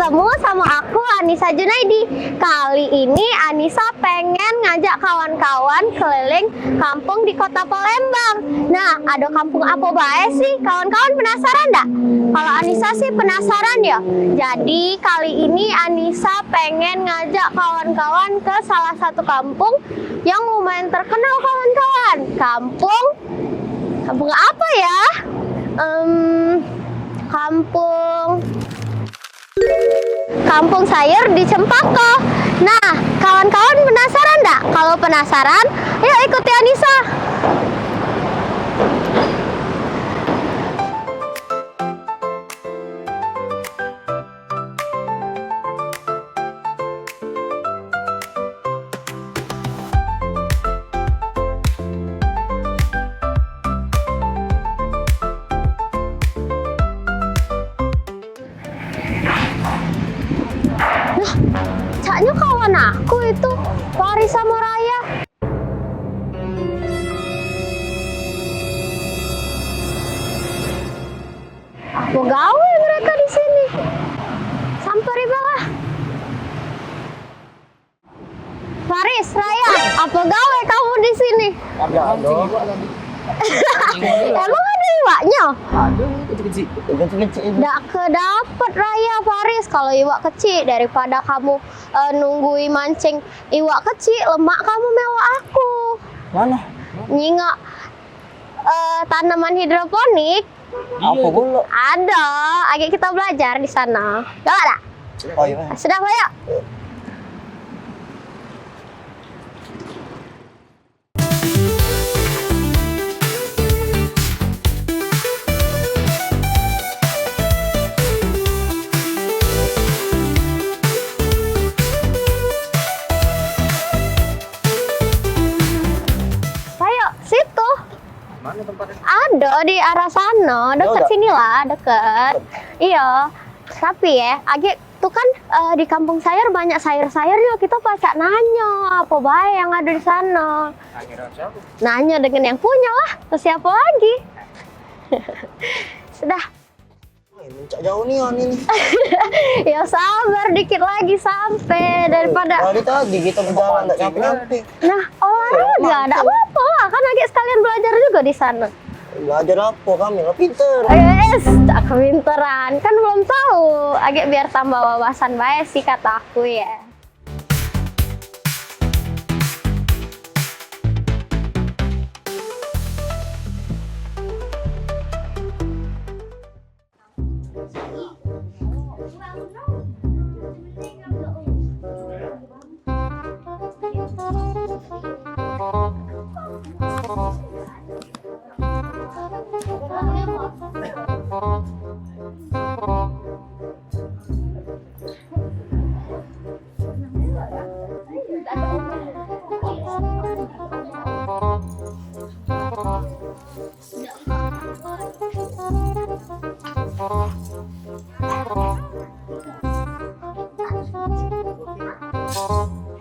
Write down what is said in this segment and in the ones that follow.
ketemu sama aku Anissa Junaidi. Kali ini Anissa pengen ngajak kawan-kawan keliling kampung di kota Palembang. Nah, ada kampung apa bae sih? Kawan-kawan penasaran nggak? Kalau Anissa sih penasaran ya. Jadi kali ini Anissa pengen ngajak kawan-kawan ke salah satu kampung yang lumayan terkenal kawan-kawan. Kampung apa ya? Kampung sayur di Cempaka. Nah, kawan-kawan penasaran nggak? Kalau penasaran, ayo ikuti Anissa. Caknya kawan aku itu, Faris sama Raya. Apa gawe mereka di sini? Samperi bawah. Faris, Raya, apa gawe kamu di sini? Emang ada iwaknya? Aduh, kecil-kecil. Nggak kedapet Raya, Faris. Kalau iwak kecil, daripada kamu nunggui mancing iwak kecil, lemak kamu mewah aku. Mana? Nyingok tanaman hidroponik. Apa pula? Ada, agak kita belajar di sana. Gak ada? Oh iya. Sudah, Pak, yuk. Situ Mana tempatnya? ada di arah sana, deket ada? sinilah, deket. Iya, tapi ya, Agi tuh kan di kampung sayur banyak sayur-sayurnya. Kita pacak nanya apa baik yang ada di sana. Nanya siapa? Nanya dengan yang punya lah, terus siapa lagi? Sudah. Mencak jauh nih ini. Ya sabar, dikit lagi sampai daripada. Tadi kita berjalan nggak nyampe. Nah, olahraga, ada apa-apa lah. Kan Agi sekalian belajar juga di sana. Belajar apa kami? Lah pinter. Yes, tak kepinteran. Kan belum tahu. Agak biar tambah wawasan baik sih kata aku ya.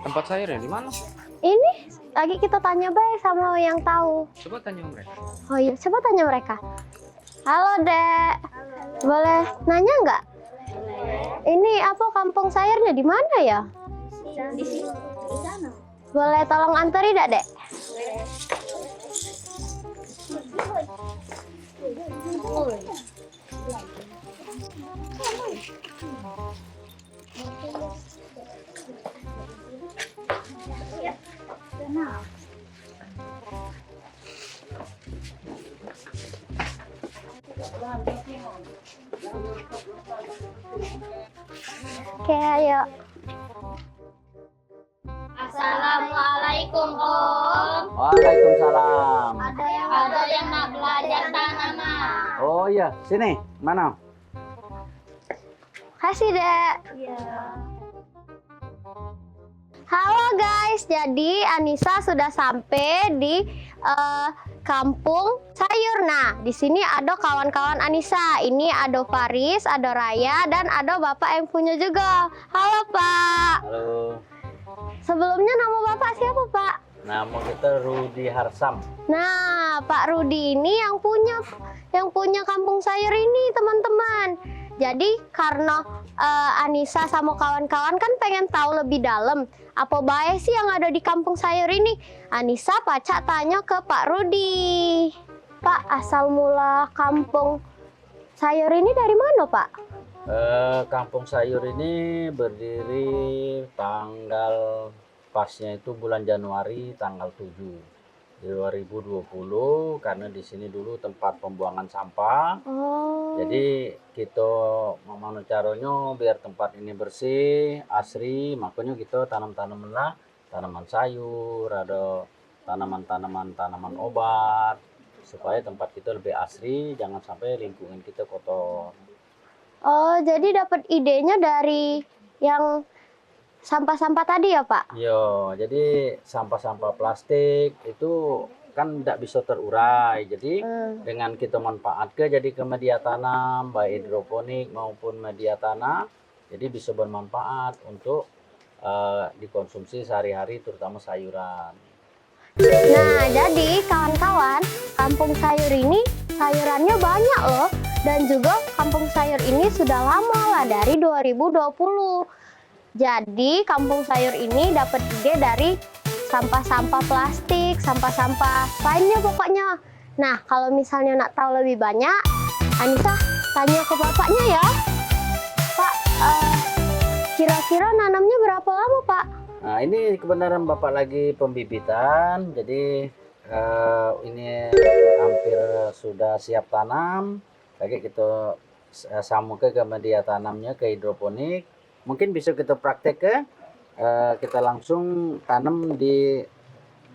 Tempat sayurnya di mana? Ini lagi kita tanya baik sama yang tahu. Coba tanya mereka. Oh iya, coba tanya mereka. Halo, Dek. Boleh nanya nggak? Ini apa kampung sayurnya di mana ya? Di sana. Boleh tolong antari nggak, Dek? Oke, ayo. Assalamualaikum Om. Waalaikumsalam. Ada yang nak belajar tanaman. Oh iya, sini. Mana? Kasih, Dek. Iya. Halo guys, jadi Anissa sudah sampai di kampung sayur. Nah, di sini ada kawan-kawan Anissa. Ini ada Faris, ada Raya, dan ada Bapak yang punya juga. Halo Pak. Halo. Sebelumnya nama Bapak siapa Pak? Nama kita Rudi Harsam. Nah, Pak Rudi ini yang punya kampung sayur ini teman-teman. Jadi karena Anissa sama kawan-kawan kan pengen tahu lebih dalam apa bae sih yang ada di kampung sayur ini. Anissa pacak tanya ke Pak Rudi. Pak, asal mula kampung sayur ini dari mana, Pak? Kampung sayur ini berdiri tanggal pasnya itu bulan Januari tanggal 7 2020 karena di sini dulu tempat pembuangan sampah. Oh. Jadi kita memanu caranya biar tempat ini bersih, asri, makanya kita tanam-tanaman tanaman sayur, ada tanaman obat supaya tempat kita lebih asri, jangan sampai lingkungan kita kotor. Oh, jadi dapat idenya dari yang sampah-sampah tadi ya, Pak? Yo, jadi sampah-sampah plastik itu kan tidak bisa terurai. Jadi dengan kita manfaatkan jadi ke media tanam, baik hidroponik maupun media tanah, jadi bisa bermanfaat untuk dikonsumsi sehari-hari, terutama sayuran. Nah, jadi kawan-kawan, kampung sayur ini sayurannya banyak loh. Dan juga kampung sayur ini sudah lama lah, dari 2020. Jadi kampung sayur ini dapat ide dari sampah-sampah plastik, sampah-sampah lainnya pokoknya. Nah, kalau misalnya nak tahu lebih banyak, Anissa tanya ke bapaknya ya. Pak, kira-kira nanamnya berapa lama, Pak? Nah, ini kebenaran Bapak lagi pembibitan, jadi ini hampir sudah siap tanam. Lagi kita sambung ke media tanamnya ke hidroponik. Mungkin bisa kita praktek ke kita langsung tanam di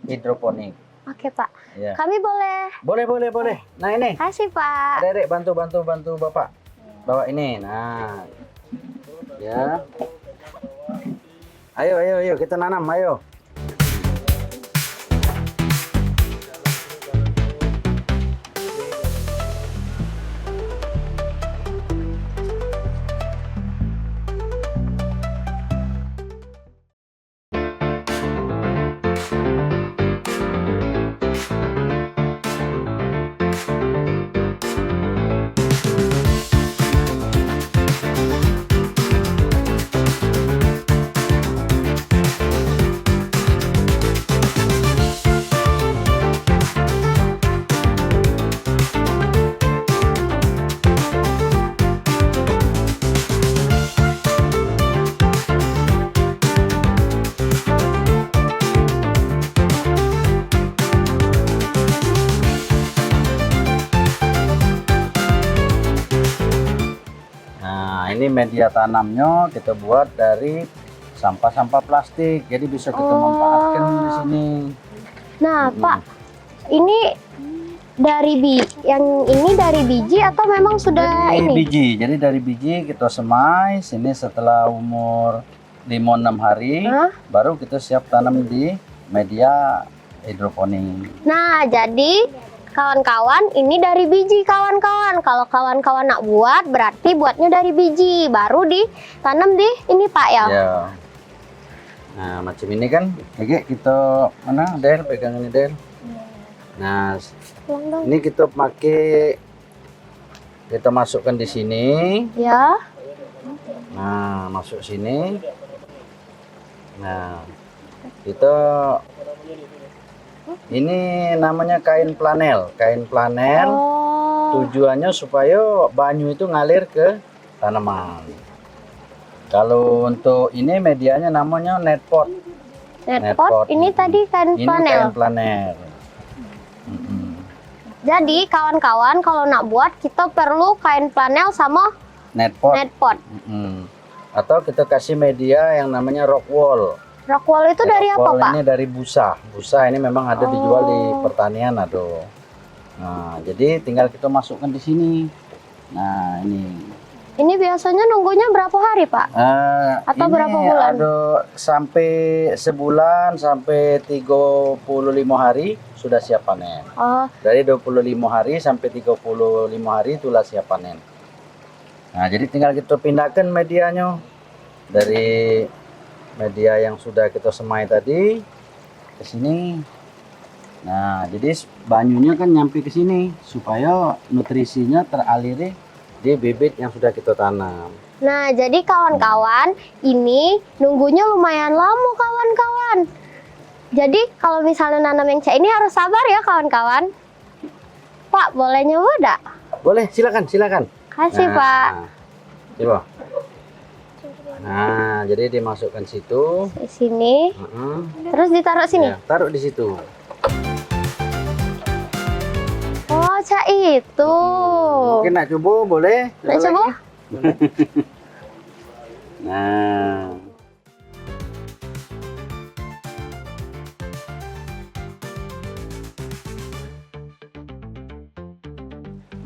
hidroponik. Oke, Pak. Ya. Kami boleh? Boleh. Nah ini, Kasih, Pak. Dedek bantu Bapak. Bawa ini. Nah, ya. Ayo kita nanam, ayo. Ini media tanamnya kita buat dari sampah-sampah plastik, jadi bisa kita manfaatkan di sini. Nah, Pak, ini yang ini dari biji atau memang sudah Dari ini? biji, jadi dari biji kita semai sini setelah umur 5-6 hari, baru kita siap tanam di media hidroponik. Nah, jadi kawan-kawan, ini dari biji kawan-kawan. Kalau kawan-kawan nak buat, berarti buatnya dari biji, baru ditanam di ini, Pak ya. Ya. Nah, macam ini kan. Oke, kita mana Del, pegang ini Del. Nah, ini kita pakai, kita masukkan di sini. Ya. Nah, masuk sini. Nah, kita ini namanya kain flanel. Kain flanel tujuannya supaya banyu itu ngalir ke tanaman. Kalau untuk ini medianya namanya net pot. Net pot. Ini tadi kain flanel. Ini kain flanel. Jadi kawan-kawan, kalau nak buat kita perlu kain flanel sama Net pot. net pot. Atau kita kasih media yang namanya rock wool. Rock wool itu dari apa, Pak? Ini dari busa. Busa ini memang ada dijual di pertanian, aduh. Nah, jadi tinggal kita masukkan di sini. Nah, ini. Ini biasanya nunggunya berapa hari, Pak? Atau ini berapa bulan? Ada sampai sebulan sampai 35 hari sudah siap panen. Dari 25 hari sampai 35 hari itulah siap panen. Nah, jadi tinggal kita pindahkan medianya dari media yang sudah kita semai tadi ke sini. Nah, jadi banyunya kan nyampe ke sini supaya nutrisinya teraliri di bibit yang sudah kita tanam. Nah, jadi kawan-kawan, ini nunggunya lumayan lama kawan-kawan. Jadi kalau misalnya nanam yang C ini harus sabar ya kawan-kawan. Pak, boleh nyoba enggak? Boleh, silakan, silakan. Kasih, Pak. Coba. Nah, jadi dimasukkan situ. Di sini. Terus ditaruh sini. Ya, taruh di situ. Oh, C itu. Mungkin nak coba, boleh? Nak coba? Nah.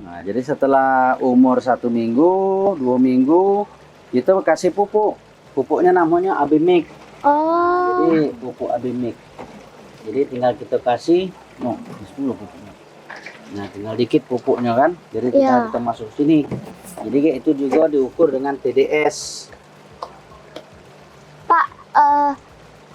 Nah, jadi setelah umur 1 minggu, 2 minggu, kita kasih pupuk. Pupuknya namanya Abimik. Oh. Jadi pupuk Abimik. Jadi tinggal kita kasih, no, 10 pupuknya. Nah, tinggal dikit pupuknya kan. Jadi tinggal kita masuk sini. Jadi itu juga diukur dengan TDS. Pak,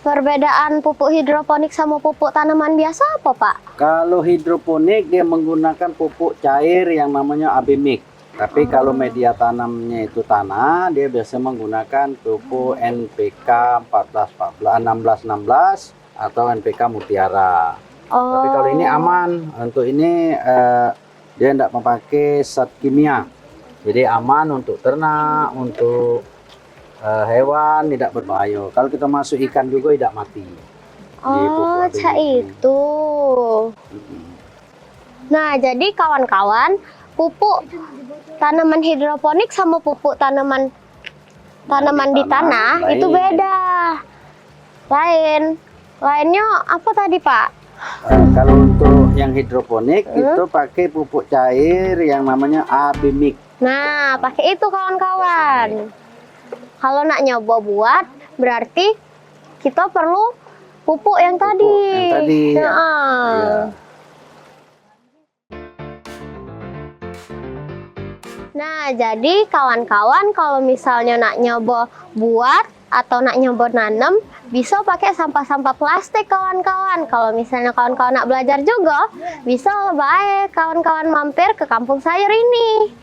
perbedaan pupuk hidroponik sama pupuk tanaman biasa apa, Pak? Kalau hidroponik dia menggunakan pupuk cair yang namanya Abimik. Tapi kalau media tanamnya itu tanah, dia biasa menggunakan pupuk NPK 1616 atau NPK Mutiara. Tapi kalau ini aman, untuk ini dia tidak memakai zat kimia. Jadi aman untuk ternak, untuk hewan tidak berbahaya. Kalau kita masuk ikan juga tidak mati. Oh, cak itu. Nah, jadi kawan-kawan, pupuk tanaman hidroponik sama pupuk tanaman di tanah itu beda. Lainnya apa tadi, Pak? Kalau untuk yang hidroponik itu pakai pupuk cair yang namanya Abimik. Nah, pakai itu kawan-kawan. Kalau nak nyoba buat, berarti kita perlu pupuk yang tadi. Yang tadi. Ya. Nah, jadi kawan-kawan kalau misalnya nak nyoba buat atau nak nyoba nanam, bisa pakai sampah-sampah plastik kawan-kawan. Kalau misalnya kawan-kawan nak belajar juga, bisa baik kawan-kawan mampir ke kampung sayur ini.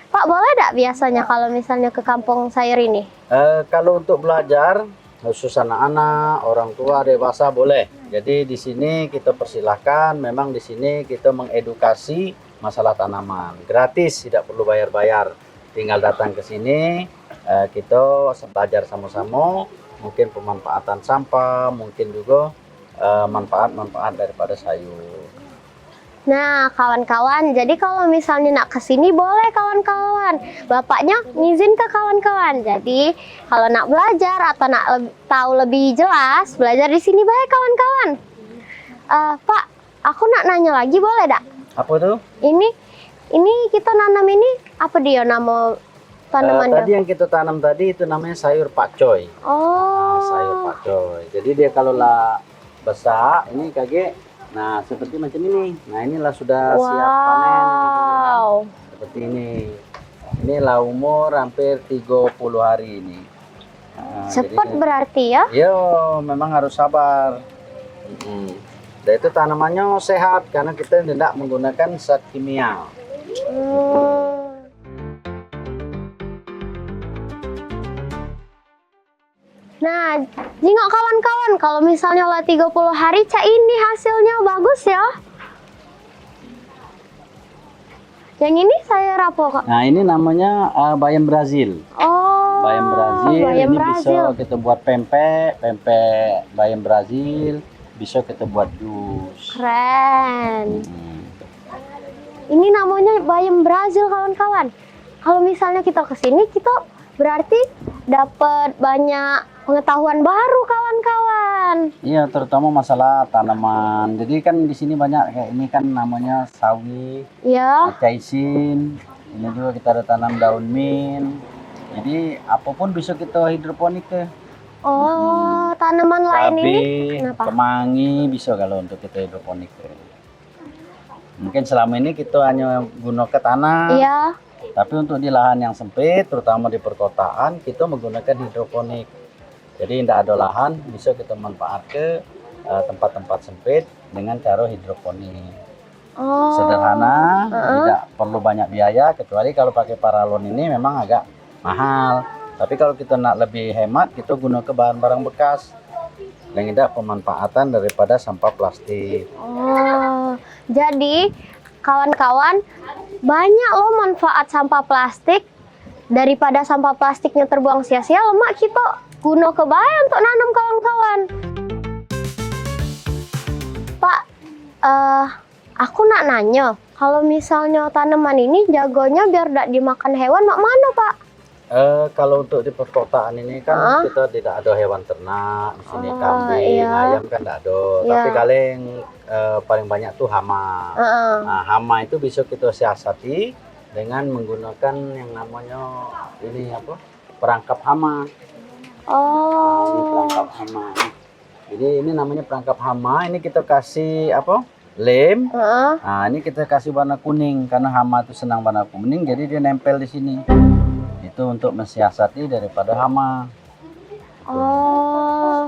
Pak, boleh tidak biasanya kalau misalnya ke kampung sayur ini? Kalau untuk belajar, khusus anak-anak, orang tua, dewasa boleh. Jadi di sini kita persilahkan, memang di sini kita mengedukasi masalah tanaman. Gratis, tidak perlu bayar-bayar. Tinggal datang ke sini, kita belajar sama-sama, mungkin pemanfaatan sampah, mungkin juga manfaat-manfaat daripada sayur. Nah, kawan-kawan, jadi kalau misalnya nak ke sini boleh kawan-kawan. Bapaknya ngizin ke kawan-kawan. Jadi, kalau nak belajar atau nak tahu lebih jelas, belajar di sini baik kawan-kawan. Pak, aku nak nanya lagi boleh dak? Apa tuh? Ini kita nanam ini apa dia nama tanamannya? Tadi yang kita tanam tadi itu namanya sayur pakcoy. Oh. Sayur pakcoy. Jadi dia kalau lah besar, ini kaget. Nah, seperti macam ini. Nah, inilah sudah siap panen. Seperti ini. Inilah umur hampir 30 hari ini. Nah, cepat berarti ya? Yo, memang harus sabar. Dan itu tanamannya sehat karena kita tidak menggunakan zat kimia. Nah, jingok kawan-kawan, kalau misalnya lah 30 hari, cak ini hasilnya bagus ya. Yang ini sayur apa, Kak? Nah, ini namanya bayam Brazil. Oh, bayam Brazil. Bayam ini Brazil. bisa kita buat pempek bayam Brazil. Bisa kita buat jus. Keren. Ini namanya bayam Brazil kawan-kawan. Kalau misalnya kita kesini, kita berarti dapat banyak pengetahuan baru kawan-kawan. Iya, terutama masalah tanaman. Jadi kan di sini banyak kayak ini kan namanya sawi, caisin. Ini juga kita ada tanam daun mint. Jadi apapun bisa kita hidroponik ke. Oh, tanaman lain ini kenapa? Kemangi bisa kalau untuk kita hidroponik. Mungkin selama ini kita hanya guna ke tanah. Iya. Tapi untuk di lahan yang sempit, terutama di perkotaan, kita menggunakan hidroponik. Jadi tidak ada lahan, bisa kita manfaat ke tempat-tempat sempit dengan cara hidroponik. Sederhana, tidak perlu banyak biaya, kecuali kalau pakai paralon ini memang agak mahal. Tapi kalau kita nak lebih hemat, kita guna ke bahan barang bekas. Yang tidak pemanfaatan daripada sampah plastik. Oh, jadi kawan-kawan, banyak loh manfaat sampah plastik. Daripada sampah plastiknya terbuang sia-sia, lemak kita guna ke bahan untuk nanam kawan-kawan. Pak, aku nak nanya, kalau misalnya tanaman ini jagonya biar tidak dimakan hewan, mak mana Pak? Kalau untuk di perkotaan ini kan kita tidak ada hewan ternak di sini, kambing, ayam kan tidak ada. Tapi paling banyak tuh hama. Nah, hama itu bisa kita siasati dengan menggunakan yang namanya ini apa? Perangkap hama. Ini perangkap hama. Jadi ini namanya perangkap hama. Ini kita kasih apa? Lem. Nah, ini kita kasih warna kuning karena hama itu senang warna kuning, jadi dia nempel di sini. Itu untuk mensiasati daripada hama. Oh,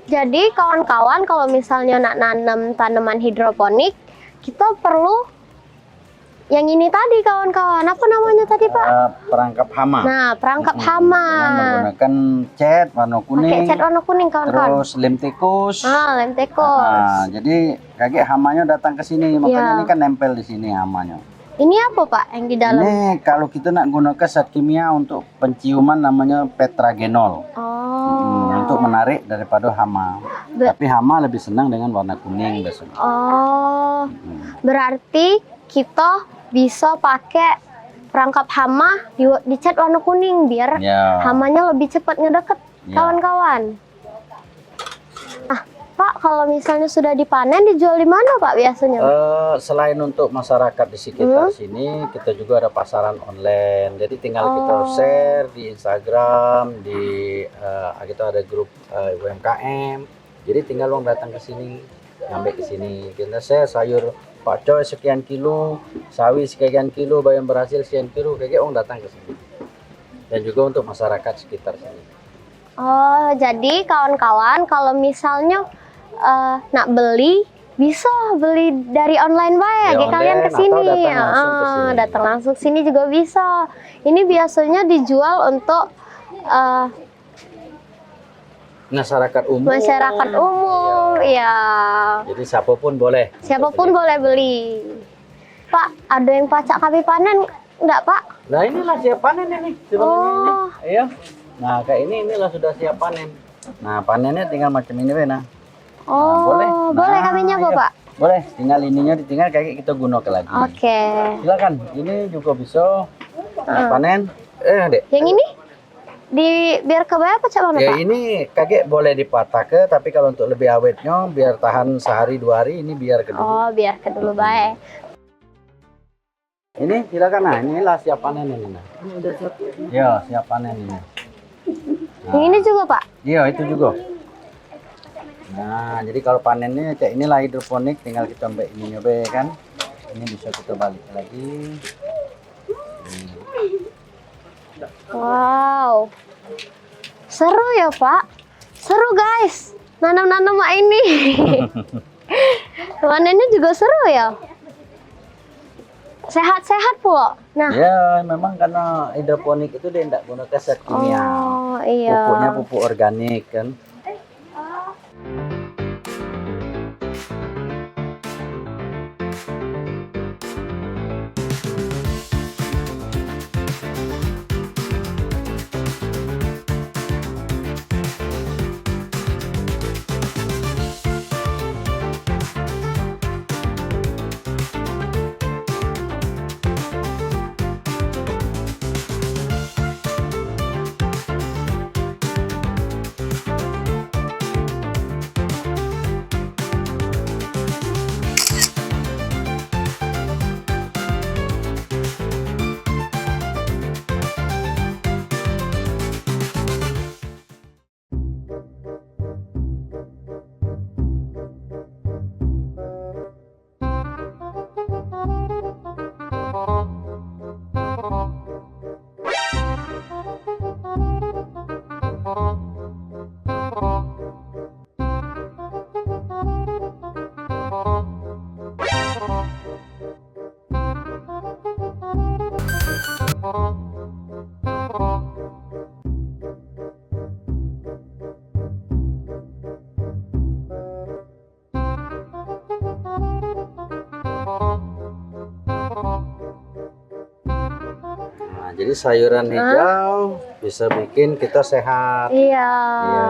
jadi kawan-kawan kalau misalnya nak nanam tanaman hidroponik, kita perlu yang ini tadi kawan-kawan. Apa namanya tadi Pak? Perangkap hama. Nah, perangkap hama. Dengan menggunakan cat warna kuning. Pakai cat warna kuning kawan-kawan. Terus lem tikus. Lem tikus. Nah, jadi kayak hamanya datang ke sini, makanya ini kan nempel di sini hamanya. Ini apa Pak yang di dalam? Ini kalau kita nak gunakan zat kimia untuk penciuman namanya petragenol. Untuk menarik daripada hama. Tapi hama lebih senang dengan warna kuning biasanya. Oh, berarti kita bisa pakai perangkap hama dicat warna kuning biar hamanya lebih cepat ngedeket kawan-kawan. Nah, Pak, kalau misalnya sudah dipanen dijual di mana Pak biasanya? Selain untuk masyarakat di sekitar sini, kita juga ada pasaran online. Jadi tinggal kita share di Instagram, kita ada grup UMKM. Jadi tinggal orang datang ke sini, ngambil ke sini. Kita share sayur pakcoy sekian kilo, sawi sekian kilo, bayam berhasil sekian kilo, kayak orang datang ke sini. Dan juga untuk masyarakat sekitar sini. Oh, jadi kawan-kawan kalau misalnya nak beli, bisa beli dari online baik, kalian ke sini. Datang langsung ke sini juga bisa. Ini biasanya dijual untuk masyarakat umum. Masyarakat umum, ya. Jadi siapapun boleh. Siapapun boleh beli. Pak, ada yang pacak kami panen enggak Pak? Nah inilah siap panen ini. Iya. Nah kayak inilah sudah siap panen. Nah panennya tinggal macam ini nah. Boleh kami nyoba Pak? Boleh, tinggal ininya ditinggal kayak kita gunakan lagi. Oke. Silakan, ini juga bisa panen. Dek. Yang ini? Biar kebaya apa cak mana Ya Pak? ini kakek boleh dipatah ke, tapi kalau untuk lebih awetnya biar tahan sehari 2 hari ini biar ke dulu. Oh, biar ke dulu baik. Ini silakan, nah inilah siap panen ini. Nah. Ini udah siap. Ya, siap panen ini. Nah. Yang ini juga Pak? Iya, itu juga. Nah, jadi kalau panennya kayak inilah hidroponik, tinggal kita ambil ini nyoba kan. Ini bisa kita balik lagi. Wow, seru ya Pak, seru guys, nanam-nanam ini. Panennya juga seru ya, sehat-sehat pula. Nah, ya memang karena hidroponik itu dia tidak gunakan zat kimia, pupuknya pupuk organik kan. Jadi sayuran hijau bisa bikin kita sehat. Iya. Iya.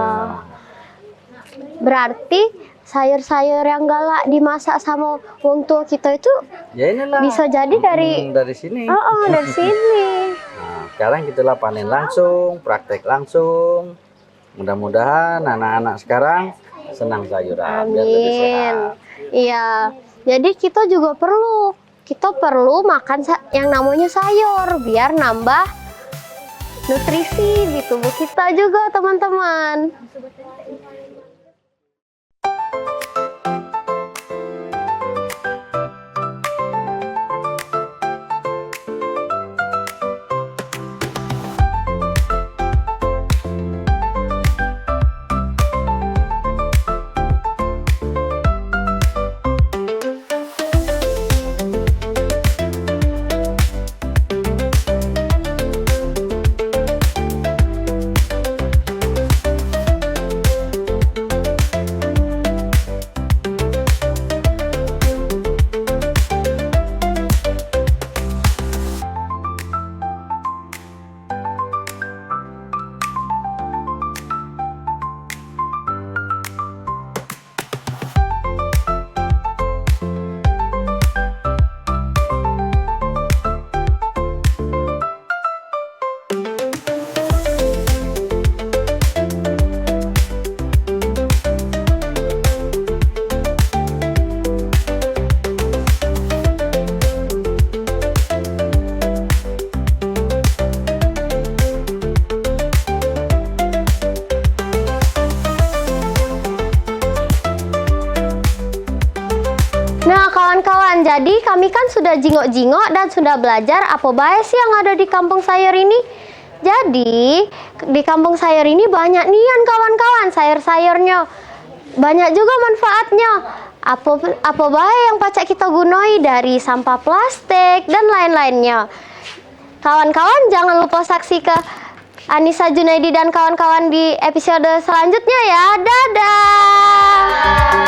Berarti sayur-sayur yang galak dimasak sama wong tua kita itu Ya inilah. bisa jadi dari dari sini. dari sini. Nah, sekarang kita panen langsung, praktek langsung. Mudah-mudahan anak-anak sekarang senang sayuran biar lebih Amin. sehat. Iya. Jadi kita juga perlu makan yang namanya sayur biar nambah nutrisi di tubuh kita juga, teman-teman. Nah, kawan-kawan, jadi kami kan sudah jingok-jingok dan sudah belajar apa bae sih yang ada di kampung sayur ini. Jadi, di kampung sayur ini banyak nian kawan-kawan sayur-sayurnya. Banyak juga manfaatnya. Apa bae yang pacak kita gunai dari sampah plastik dan lain-lainnya. Kawan-kawan jangan lupa saksikan Anissa Junaidi dan kawan-kawan di episode selanjutnya ya. Dadah!